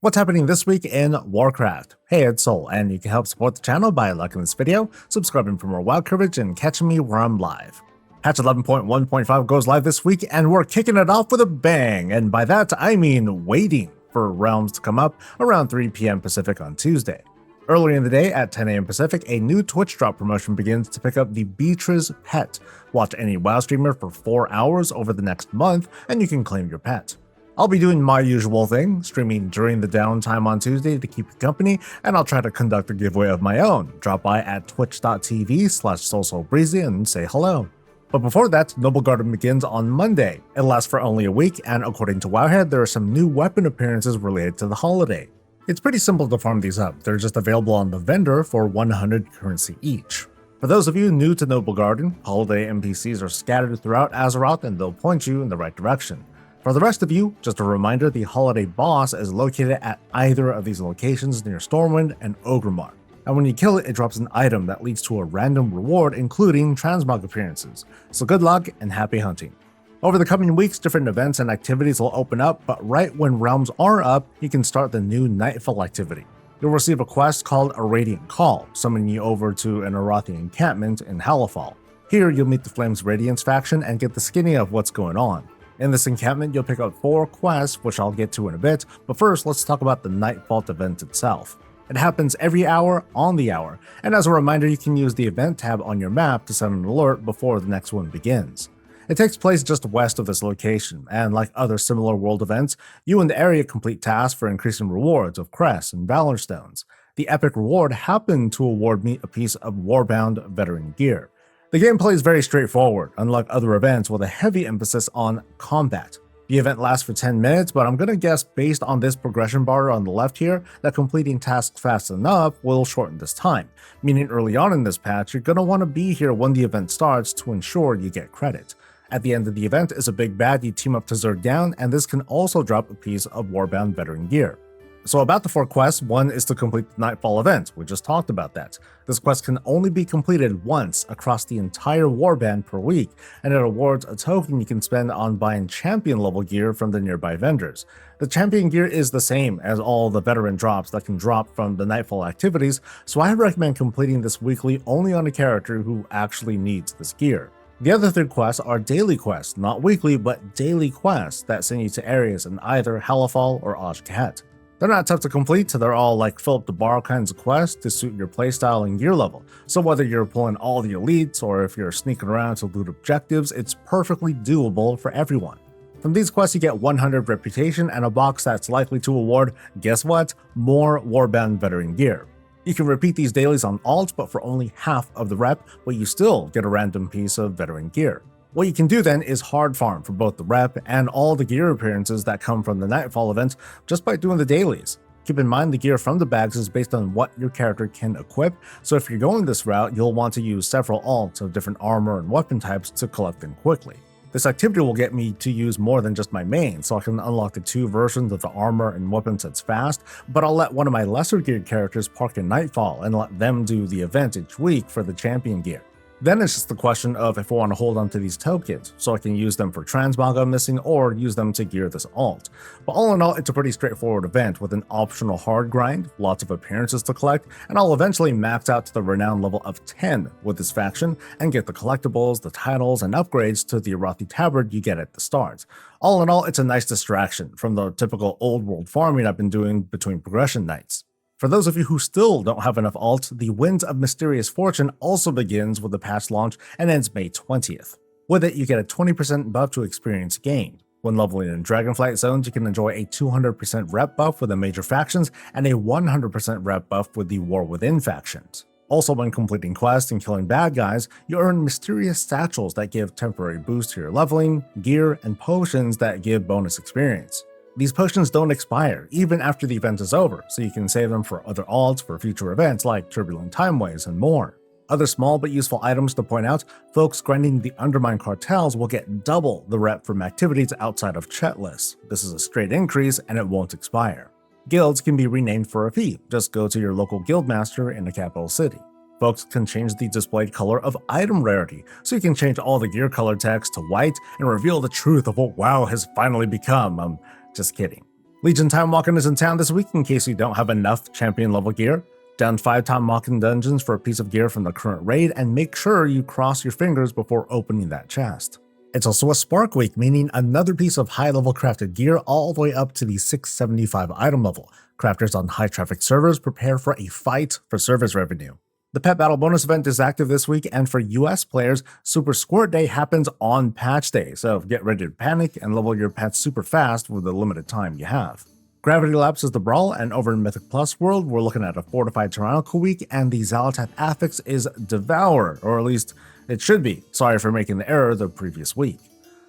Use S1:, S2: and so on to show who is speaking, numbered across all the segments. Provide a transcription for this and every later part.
S1: What's happening this week in Warcraft? Hey, it's Soul, and you can help support the channel by liking this video, subscribing for more WoW coverage, and catching me where I'm live. Patch 11.1.5 goes live this week, and we're kicking it off with a bang, and by that I mean waiting for realms to come up around 3 p.m. Pacific on Tuesday. Earlier in the day, at 10 a.m. Pacific, a new Twitch drop promotion begins to pick up the Beatrice pet. Watch any WoW streamer for 4 hours over the next month, and you can claim your pet. I'll be doing my usual thing, streaming during the downtime on Tuesday to keep you company, and I'll try to conduct a giveaway of my own. Drop by at twitch.tv/SoulSoBreezy and say hello. But before that, Noblegarden begins on Monday. It lasts for only a week, and according to Wowhead, there are some new weapon appearances related to the holiday. It's pretty simple to farm these up. They're just available on the vendor for 100 currency each. For those of you new to Noblegarden, holiday NPCs are scattered throughout Azeroth and they'll point you in the right direction. For the rest of you, just a reminder, the holiday boss is located at either of these locations near Stormwind and Orgrimmar. And when you kill it, it drops an item that leads to a random reward, including transmog appearances. So good luck and happy hunting. Over the coming weeks, different events and activities will open up, but right when realms are up, you can start the new Nightfall activity. You'll receive a quest called a Radiant Call, summoning you over to an Arathi encampment in Halifal. Here, you'll meet the Flames Radiance faction and get the skinny of what's going on. In this encampment, you'll pick up 4 quests, which I'll get to in a bit, but first let's talk about the Nightfall event itself. It happens every hour on the hour, and as a reminder, you can use the event tab on your map to send an alert before the next one begins. It takes place just west of this location, and like other similar world events, you and the area complete tasks for increasing rewards of crests and valor stones. The epic reward happened to award me a piece of Warbound veteran gear. The gameplay is very straightforward, unlike other events with a heavy emphasis on combat. The event lasts for 10 minutes, but I'm gonna guess based on this progression bar on the left here that completing tasks fast enough will shorten this time, meaning early on in this patch you're gonna want to be here when the event starts to ensure you get credit. At the end of the event is a big bad you team up to Zerg down, and this can also drop a piece of Warbound veteran gear. So about the 4 quests, one is to complete the Nightfall event, we just talked about that. This quest can only be completed once across the entire warband per week, and it awards a token you can spend on buying champion level gear from the nearby vendors. The champion gear is the same as all the veteran drops that can drop from the Nightfall activities, so I recommend completing this weekly only on a character who actually needs this gear. The other 3 quests are daily quests, not weekly but daily quests that send you to areas in either Halifal or Azj-Kahet. They're not tough to complete, so they're all like Philip the Bar kinds of quests to suit your playstyle and gear level. So whether you're pulling all the elites or if you're sneaking around to loot objectives, it's perfectly doable for everyone. From these quests you get 100 reputation and a box that's likely to award, guess what, more Warbound veteran gear. You can repeat these dailies on alt, but for only half of the rep, but you still get a random piece of veteran gear. What you can do then is hard farm for both the rep and all the gear appearances that come from the Nightfall event just by doing the dailies. Keep in mind the gear from the bags is based on what your character can equip, so if you're going this route, you'll want to use several alts of different armor and weapon types to collect them quickly. This activity will get me to use more than just my main, so I can unlock the 2 versions of the armor and weapon sets fast, but I'll let one of my lesser geared characters park in Nightfall and let them do the event each week for the champion gear. Then it's just the question of if I want to hold on to these tokens, so I can use them for transmog I'm missing or use them to gear this alt. But all in all, it's a pretty straightforward event with an optional hard grind, lots of appearances to collect, and I'll eventually max out to the renown level of 10 with this faction and get the collectibles, the titles, and upgrades to the Arathi tabard you get at the start. All in all, it's a nice distraction from the typical old world farming I've been doing between progression nights. For those of you who still don't have enough alt, the Winds of Mysterious Fortune also begins with the patch launch and ends May 20th. With it, you get a 20% buff to experience gained. When leveling in Dragonflight zones, you can enjoy a 200% rep buff with the major factions and a 100% rep buff with the War Within factions. Also, when completing quests and killing bad guys, you earn mysterious satchels that give temporary boosts to your leveling, gear, and potions that give bonus experience. These potions don't expire, even after the event is over, so you can save them for other alts for future events like Turbulent Timeways and more. Other small but useful items to point out, folks grinding the Undermine cartels will get double the rep from activities outside of chat lists. This is a straight increase and it won't expire. Guilds can be renamed for a fee, just go to your local guildmaster in the capital city. Folks can change the displayed color of item rarity, so you can change all the gear color text to white and reveal the truth of what WoW has finally become. Just kidding. Legion Time Walking is in town this week in case you don't have enough champion level gear. Down 5 Time Walking dungeons for a piece of gear from the current raid, and make sure you cross your fingers before opening that chest. It's also a Spark Week, meaning another piece of high-level crafted gear all the way up to the 675 item level. Crafters on high-traffic servers prepare for a fight for service revenue. The Pet Battle bonus event is active this week, and for US players, Super Squirt Day happens on Patch Day, so get ready to panic and level your pets super fast with the limited time you have. Gravity Lapse is the Brawl, and over in Mythic Plus World, we're looking at a Fortified Tyrannical week, and the Xal'atath affix is Devour, or at least it should be. Sorry for making the error the previous week.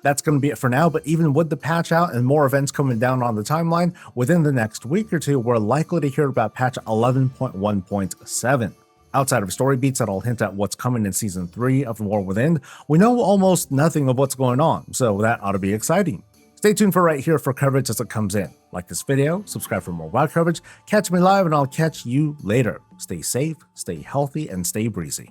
S1: That's going to be it for now, but even with the patch out and more events coming down on the timeline, within the next week or two, we're likely to hear about patch 11.1.7. Outside of story beats that'll hint at what's coming in Season 3 of War Within, we know almost nothing of what's going on, so that ought to be exciting. Stay tuned for right here for coverage as it comes in. Like this video, subscribe for more WoW coverage, catch me live, and I'll catch you later. Stay safe, stay healthy, and stay breezy.